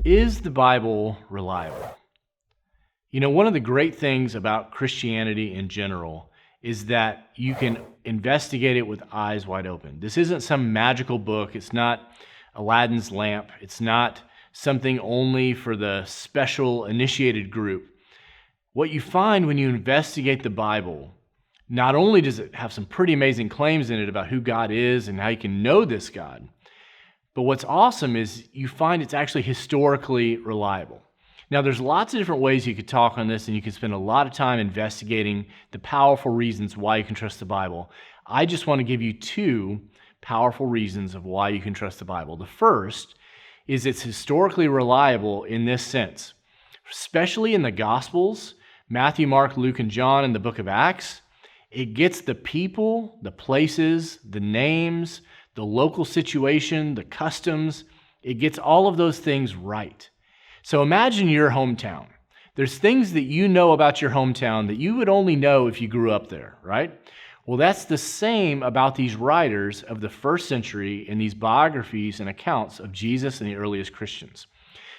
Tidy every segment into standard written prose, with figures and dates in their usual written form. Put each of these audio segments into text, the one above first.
Is the Bible reliable? You know, one of the great things about Christianity in general is that you can investigate it with eyes wide open. This isn't some magical book. It's not Aladdin's lamp. It's not something only for the special initiated group. What you find when you investigate the Bible, not only does it have some pretty amazing claims in it about who God is and how you can know this God, but what's awesome is you find it's actually historically reliable. Now, there's lots of different ways you could talk on this, and you can spend a lot of time investigating the powerful reasons why you can trust the Bible. I just want to give you two powerful reasons of why you can trust the Bible. The first is it's historically reliable in this sense, especially in the Gospels, Matthew, Mark, Luke, and John, and the book of Acts. It gets the people, the places, the names, the local situation, the customs. It gets all of those things right. So imagine your hometown. There's things that you know about your hometown that you would only know if you grew up there, right? Well, that's the same about these writers of the first century in these biographies and accounts of Jesus and the earliest Christians.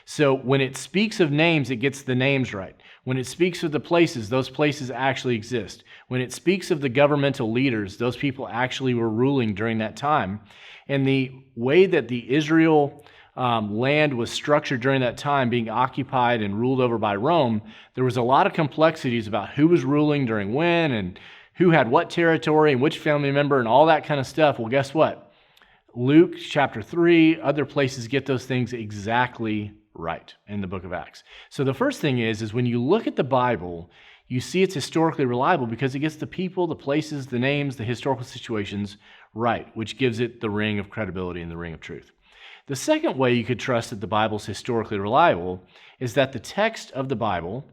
So when it speaks of names, it gets the names right. When it speaks of the places, those places actually exist. When it speaks of the governmental leaders, those people actually were ruling during that time. And the way that the Israel land was structured during that time, being occupied and ruled over by Rome, there was a lot of complexities about who was ruling during when and who had what territory and which family member and all that kind of stuff. Well, guess what? Luke chapter 3, other places get those things exactly right in the book of Acts. So the first thing is when you look at the Bible, you see it's historically reliable because it gets the people, the places, the names, the historical situations right, which gives it the ring of credibility and the ring of truth. The second way you could trust that the Bible is historically reliable is that the text of the Bible,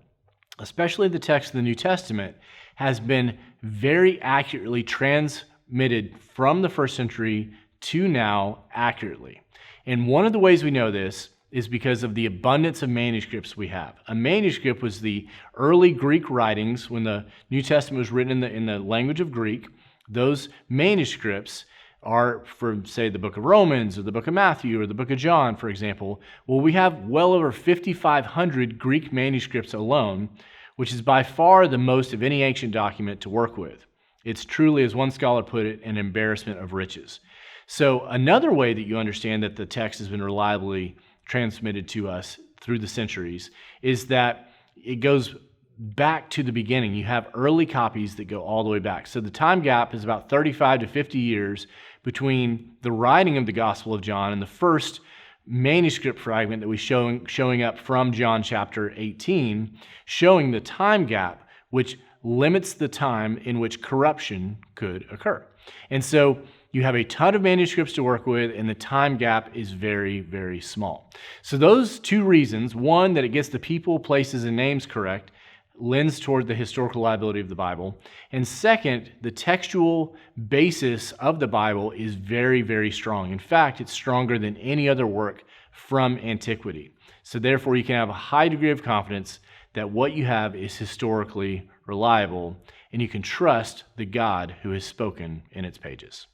especially the text of the New Testament, has been very accurately transmitted from the first century to now accurately. And one of the ways we know this is because of the abundance of manuscripts we have. A manuscript was the early Greek writings when the New Testament was written in the language of Greek. Those manuscripts are from, say, the book of Romans or the book of Matthew or the book of John, for example. Well, we have well over 5,500 Greek manuscripts alone, which is by far the most of any ancient document to work with. It's truly, as one scholar put it, an embarrassment of riches. So another way that you understand that the text has been reliably transmitted to us through the centuries is that it goes back to the beginning. You have early copies that go all the way back. So the time gap is about 35 to 50 years between the writing of the Gospel of John and the first manuscript fragment that we showing up from John chapter 18, showing the time gap, which limits the time in which corruption could occur. And so you have a ton of manuscripts to work with, and the time gap is very, very small. So those two reasons, one, that it gets the people, places, and names correct, lends toward the historical reliability of the Bible. And second, the textual basis of the Bible is very, very strong. In fact, it's stronger than any other work from antiquity. So therefore, you can have a high degree of confidence that what you have is historically reliable, and you can trust the God who has spoken in its pages.